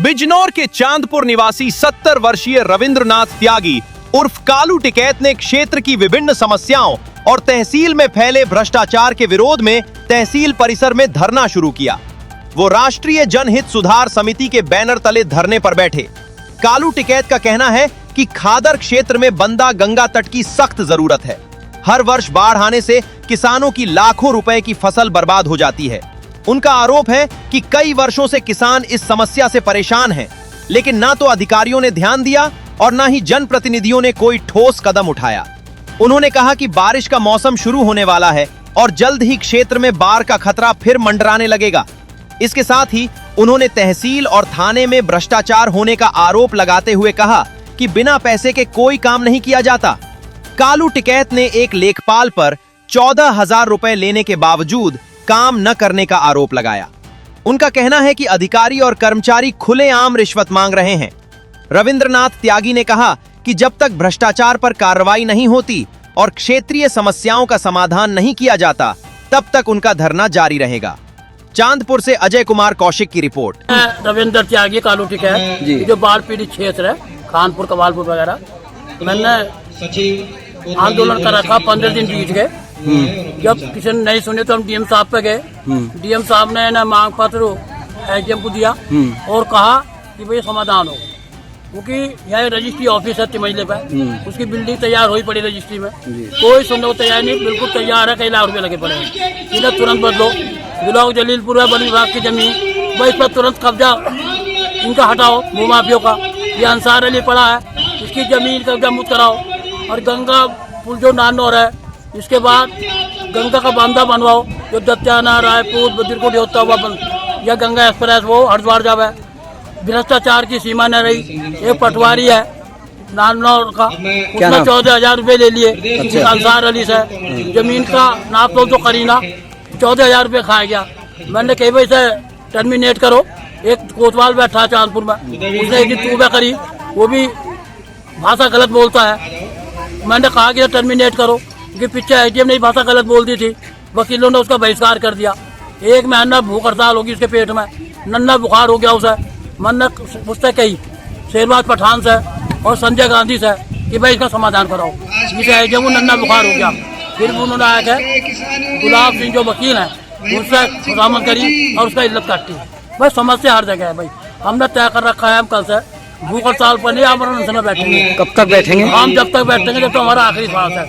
बिजनौर के चांदपुर निवासी 70 वर्षीय रविंद्रनाथ त्यागी उर्फ कालू टिकैत ने क्षेत्र की विभिन्न समस्याओं और तहसील में फैले भ्रष्टाचार के विरोध में तहसील परिसर में धरना शुरू किया। वो राष्ट्रीय जनहित सुधार समिति के बैनर तले धरने पर बैठे। कालू टिकैत का कहना है कि खादर क्षेत्र में बंदा गंगा तट की सख्त जरूरत है। हर वर्ष बाढ़ आने से किसानों की लाखों रुपए की फसल बर्बाद हो जाती है। उनका आरोप है कि कई वर्षों से किसान इस समस्या से परेशान हैं, लेकिन ना तो अधिकारियों ने ध्यान दिया और ना ही जनप्रतिनिधियों ने कोई ठोस कदम उठाया। उन्होंने कहा कि बारिश का मौसम शुरू होने वाला है और जल्द ही क्षेत्र में बाढ़ का खतरा फिर मंडराने लगेगा। इसके साथ ही उन्होंने तहसील और थाने में भ्रष्टाचार होने का आरोप लगाते हुए कहा कि बिना पैसे के कोई काम नहीं किया जाता। कालू टिकैत ने एक लेखपाल पर 14,000 रुपए लेने के बावजूद काम न करने का आरोप लगाया। उनका कहना है कि अधिकारी और कर्मचारी खुलेआम रिश्वत मांग रहे हैं। रविंद्रनाथ त्यागी ने कहा कि जब तक भ्रष्टाचार पर कार्रवाई नहीं होती और क्षेत्रीय समस्याओं का समाधान नहीं किया जाता, तब तक उनका धरना जारी रहेगा। चांदपुर से अजय कुमार कौशिक की रिपोर्ट। रविंद्र त्यागी कालू टिकैत जो बाढ़ पीड़ित क्षेत्र है, खानपुर कबालपुर वगैरह, मैंने आंदोलन कर रखा। 15 दिन बीत गए। जब किसी ने नहीं सुने तो हम डीएम साहब पे गए। डीएम साहब ने ना मांग पत्र एसडीएम को दिया और कहा कि भाई समाधान हो, क्योंकि यह रजिस्ट्री ऑफिस है तिमैले पे, उसकी बिल्डिंग तैयार हुई पड़ी रजिस्ट्री में, कोई सुनने को तैयार नहीं। बिल्कुल तैयार है, कई लाख रुपए लगे पड़े हैं। इन्हें तुरंत बदलो। ब्लॉक जलीलपुर है, वन विभाग की जमीन, भाई इस पर तुरंत कब्जा इनका हटाओ, भूमाफियों का। ये अंसार अली पड़ा है, इसकी जमीन कब्जा मुक्त कराओ। और गंगा पुल जो नानौर है, इसके बाद गंगा का बांधा बनवाओ, जो दत्याना रायपुर बद्रकोट होता हुआ या गंगा एक्सप्रेस वो हरिद्वार जावे। भ्रष्टाचार की सीमा न रही। एक पटवारी है नानौर का, उसने 14,000 रुपये ले लिए अंसार अली से। जमीन का नाप तो करीना 14,000 रुपये खा गया। मैंने कही भाई से टर्मिनेट करो। एक कोतवाल बैठा चांदपुर में, उसने एक तूबा करी, वो भी भाषा गलत बोलता है। मैंने कहा कि टर्मिनेट करो, क्योंकि पीछे एटीएम ने भाषा गलत बोल दी थी। वकीलों ने उसका बहिष्कार कर दिया। एक महीना भूख हड़ताल होगी उसके पेट में, नन्ना बुखार हो गया उसे। मैंने उससे कही शेरबाज पठान से और संजय गांधी से कि भाई इसका समाधान कराओ। जिसे एटीएम को नन्ना बुखार हो गया। फिर उन्होंने आया कि गुलाब सिंह जो वकील हैं उनसे खुदामद करी और उसका इज्जत काटी। भाई समस्या हर जगह है। भाई हमने तय कर रखा है, हम कल से भूख हड़ताल पर नहीं, आमरण में बैठेंगे। कब तक बैठेंगे? हम जब तक बैठेंगे जब तक हमारा आखिरी सांस है।